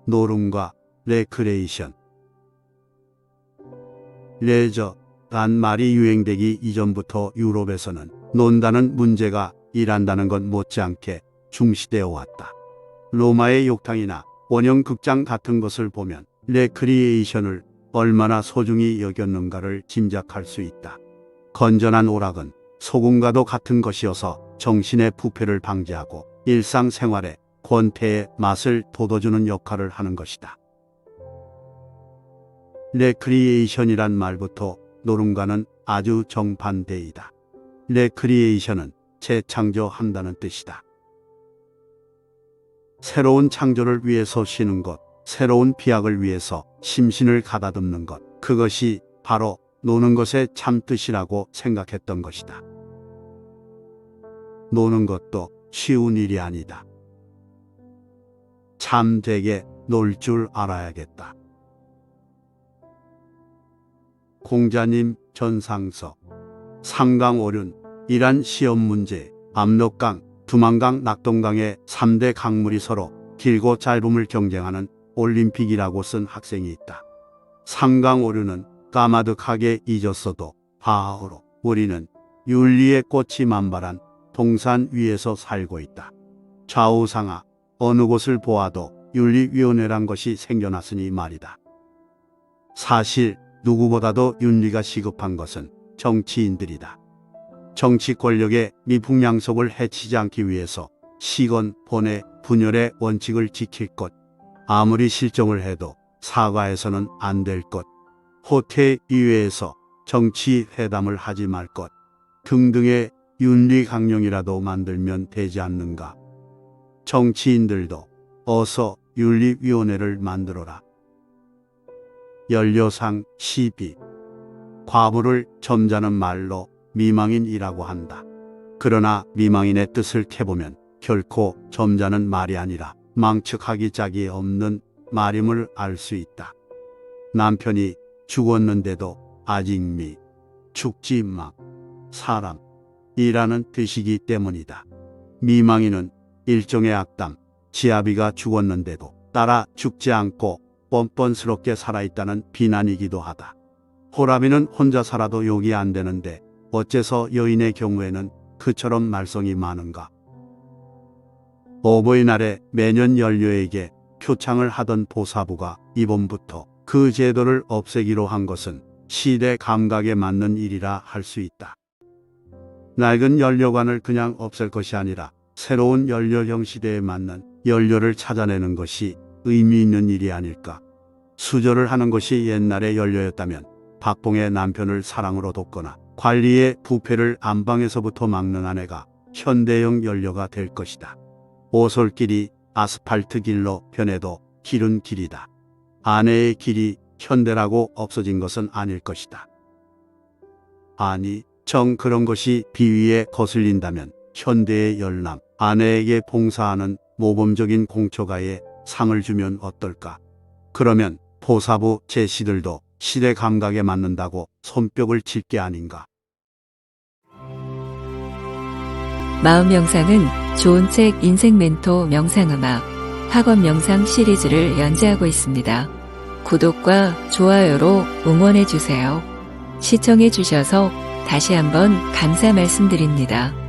노름과 레크레이션. 레저란 말이 유행되기 이전부터 유럽에서는 논다는 문제가 일한다는 것 못지않게 중시되어 왔다. 로마의 욕탕이나 원형 극장 같은 것을 보면 레크리에이션을 얼마나 소중히 여겼는가를 짐작할 수 있다. 건전한 오락은 소금과도 같은 것이어서 정신의 부패를 방지하고 일상생활에 권태의 맛을 돋워주는 역할을 하는 것이다. 레크리에이션이란 말부터 노름과는 아주 정반대이다. 레크리에이션은 재창조한다는 뜻이다. 새로운 창조를 위해서 쉬는 것, 새로운 비약을 위해서 심신을 가다듬는 것, 그것이 바로 노는 것의 참 뜻이라고 생각했던 것이다. 노는 것도 쉬운 일이 아니다. 참되게 놀 줄 알아야겠다. 공자님 전상서. 상강오륜이란 시험 문제, 압록강, 두만강, 낙동강의 3대 강물이 서로 길고 짧음을 경쟁하는 올림픽이라고 쓴 학생이 있다. 상강오륜은 까마득하게 잊었어도 바하오로 우리는 윤리의 꽃이 만발한 동산 위에서 살고 있다. 좌우상하 어느 곳을 보아도 윤리위원회란 것이 생겨났으니 말이다. 사실 누구보다도 윤리가 시급한 것은 정치인들이다. 정치 권력의 미풍양속을 해치지 않기 위해서 시건, 본의, 분열의 원칙을 지킬 것, 아무리 실정을 해도 사과해서는 안 될 것, 호태 이외에서 정치 회담을 하지 말 것 등등의 윤리 강령이라도 만들면 되지 않는가. 정치인들도 어서 윤리위원회를 만들어라. 연료상 12. 과부를 점잖은 말로 미망인이라고 한다. 그러나 미망인의 뜻을 캐보면 결코 점잖은 말이 아니라 망측하기 짝이 없는 말임을 알 수 있다. 남편이 죽었는데도 아직 죽지 마 사람이라는 뜻이기 때문이다. 미망인은 일종의 악담, 지아비가 죽었는데도 따라 죽지 않고 뻔뻔스럽게 살아있다는 비난이기도 하다. 호라비는 혼자 살아도 욕이 안 되는데 어째서 여인의 경우에는 그처럼 말썽이 많은가. 어버이날에 매년 연료에게 표창을 하던 보사부가 이번부터 그 제도를 없애기로 한 것은 시대 감각에 맞는 일이라 할 수 있다. 낡은 연료관을 그냥 없앨 것이 아니라 새로운 연료형 시대에 맞는 연료를 찾아내는 것이 의미 있는 일이 아닐까. 수절을 하는 것이 옛날의 연료였다면 박봉의 남편을 사랑으로 돕거나 관리의 부패를 안방에서부터 막는 아내가 현대형 연료가 될 것이다. 오솔길이 아스팔트 길로 변해도 길은 길이다. 아내의 길이 현대라고 없어진 것은 아닐 것이다. 아니, 정 그런 것이 비위에 거슬린다면 현대의 열남, 아내에게 봉사하는 모범적인 공초가에 상을 주면 어떨까? 그러면 보사부 제시들도 시대 감각에 맞는다고 손뼉을 칠 게 아닌가? 마음 명상은 좋은 책 인생 멘토 명상음악 학원 명상 시리즈를 연재하고 있습니다. 구독과 좋아요로 응원해 주세요. 시청해 주셔서 다시 한번 감사 말씀드립니다.